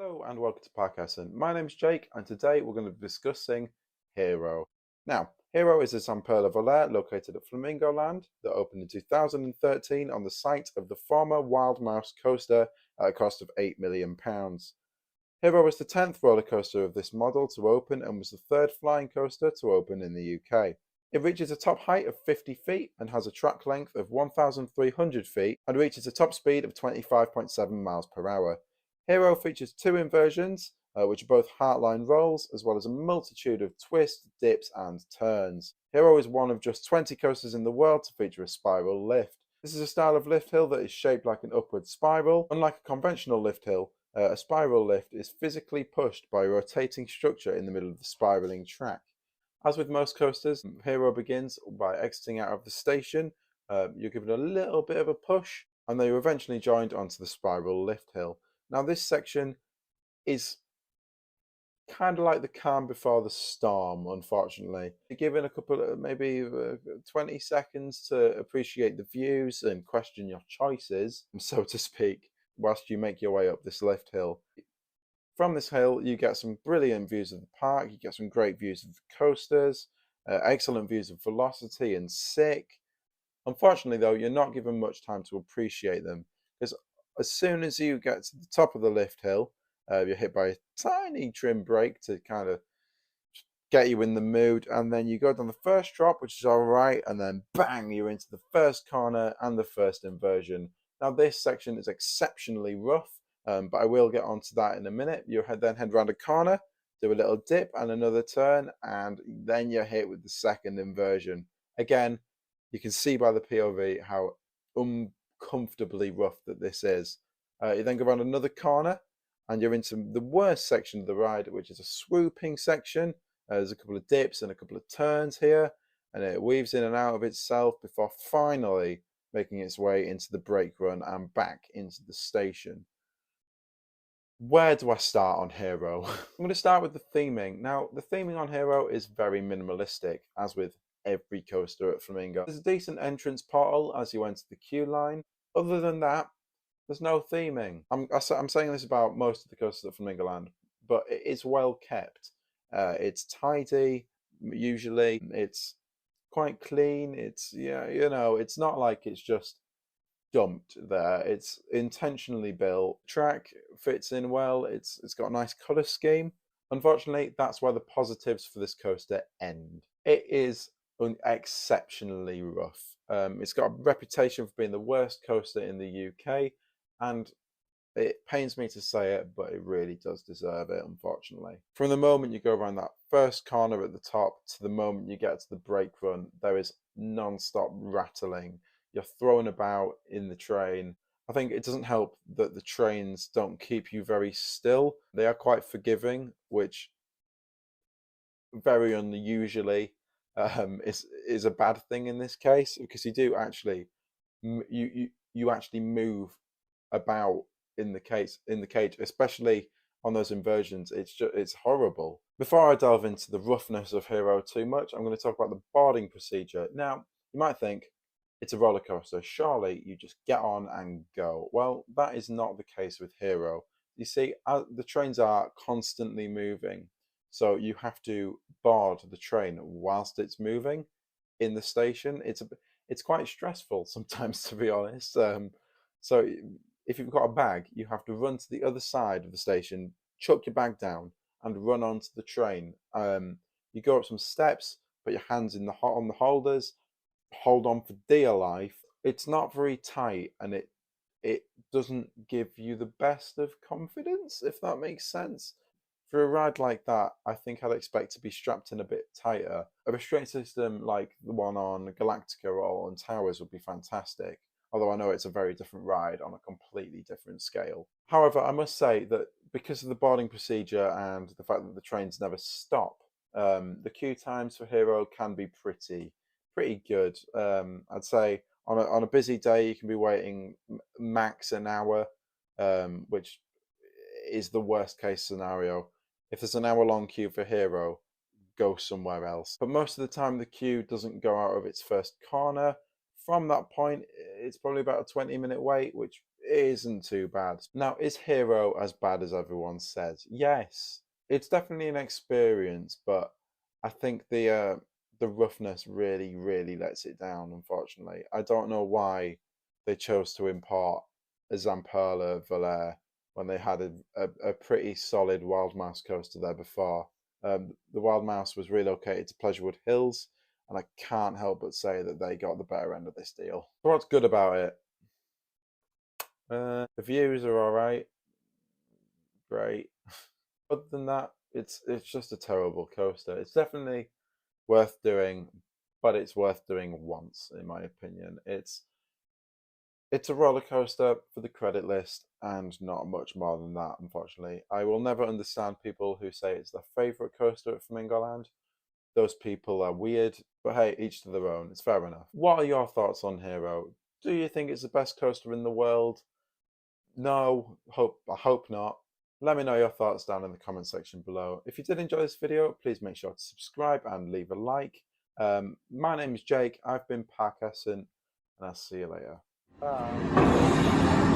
Hello and welcome to Parkessent. My name's Jake and today we're going to be discussing Hero. Now, Hero is a Samperla Volair located at Flamingo Land that opened in 2013 on the site of the former Wild Mouse coaster at a cost of £8 million. Hero was the 10th roller coaster of this model to open and was the third flying coaster to open in the UK. It reaches a top height of 50 feet and has a track length of 1,300 feet and reaches a top speed of 25.7 miles per hour. Hero features two inversions, which are both heartline rolls, as well as a multitude of twists, dips, and turns. Hero is one of just 20 coasters in the world to feature a spiral lift. This is a style of lift hill that is shaped like an upward spiral. Unlike a conventional lift hill, a spiral lift is physically pushed by a rotating structure in the middle of the spiraling track. As with most coasters, Hero begins by exiting out of the station. You're given a little bit of a push, and then you're eventually joined onto the spiral lift hill. Now, this section is kind of like the calm before the storm, unfortunately. You're given a couple of maybe 20 seconds to appreciate the views and question your choices, so to speak, whilst you make your way up this lift hill. From this hill, you get some brilliant views of the park, you get some great views of the coasters, excellent views of Velocity and Sick. Unfortunately, though, you're not given much time to appreciate them, because as soon as you get to the top of the lift hill, you're hit by a tiny trim brake to kind of get you in the mood, and then you go down the first drop, which is all right, and then bang, you're into the first corner and the first inversion. Now, this section is exceptionally rough, but I will get onto that in a minute. You then head around a corner, do a little dip and another turn, and then you're hit with the second inversion. Again, you can see by the POV how uncomfortably rough that this is. You then go around another corner and you're into the worst section of the ride, which is a swooping section. There's a couple of dips and a couple of turns here, and it weaves in and out of itself before finally making its way into the brake run and back into the station. Where do I start on Hero? I'm going to start with the theming. Now, the theming on Hero is very minimalistic, as with every coaster at Flamingo. There's a decent entrance portal as you enter the queue line. Other than that, there's no theming. I'm saying this about most of the coasters at Flamingo Land, but it's well kept. It's tidy, usually. It's quite clean. It's, yeah, it's not like it's just dumped there. It's intentionally built. Track fits in well. It's got a nice color scheme. Unfortunately, that's where the positives for this coaster end. It is exceptionally rough. It's got a reputation for being the worst coaster in the UK, and it pains me to say it, but it really does deserve it, unfortunately. From the moment you go around that first corner at the top to the moment you get to the brake run, there is non-stop rattling. You're thrown about in the train. I think it doesn't help that the trains don't keep you very still. They are quite forgiving, which very unusually is a bad thing in this case, because you do actually you actually move about in the cage, especially on those inversions. It's horrible. Before I delve into the roughness of Hero too much, I'm going to talk about the boarding procedure. Now, you might think it's a roller coaster, surely you just get on and go. Well, that is not the case with Hero. You see, the trains are constantly moving, so you have to board the train whilst it's moving in the station. It's quite stressful sometimes, to be honest. So if you've got a bag, you have to run to the other side of the station, chuck your bag down, and run onto the train. You go up some steps, put your hands on the holders, hold on for dear life. It's not very tight, and it doesn't give you the best of confidence, if that makes sense. For a ride like that, I think I'd expect to be strapped in a bit tighter. A restraint system like the one on Galactica or on Towers would be fantastic, although I know it's a very different ride on a completely different scale. However, I must say that because of the boarding procedure and the fact that the trains never stop, the queue times for Hero can be pretty good. I'd say on a busy day, you can be waiting max an hour, which is the worst case scenario. If there's an hour-long queue for Hero, go somewhere else. But most of the time, the queue doesn't go out of its first corner. From that point, it's probably about a 20-minute wait, which isn't too bad. Now, is Hero as bad as everyone says? Yes, it's definitely an experience, but I think the roughness really lets it down, unfortunately. I don't know why they chose to import a Zamperla Valère when they had a pretty solid Wild Mouse coaster there before. The Wild Mouse was relocated to Pleasurewood Hills, and I can't help but say that they got the better end of this deal. So what's good about it? The views are all right, great. Other than that, it's just a terrible coaster. It's definitely worth doing, but it's worth doing once, in my opinion. It's a roller coaster for the credit list and not much more than that, unfortunately. I will never understand people who say it's their favourite coaster at Flamingo Land. Those people are weird, but hey, each to their own. It's fair enough. What are your thoughts on Hero? Do you think it's the best coaster in the world? No, I hope not. Let me know your thoughts down in the comment section below. If you did enjoy this video, please make sure to subscribe and leave a like. My name is Jake. I've been Parkessent, and I'll see you later. Bye.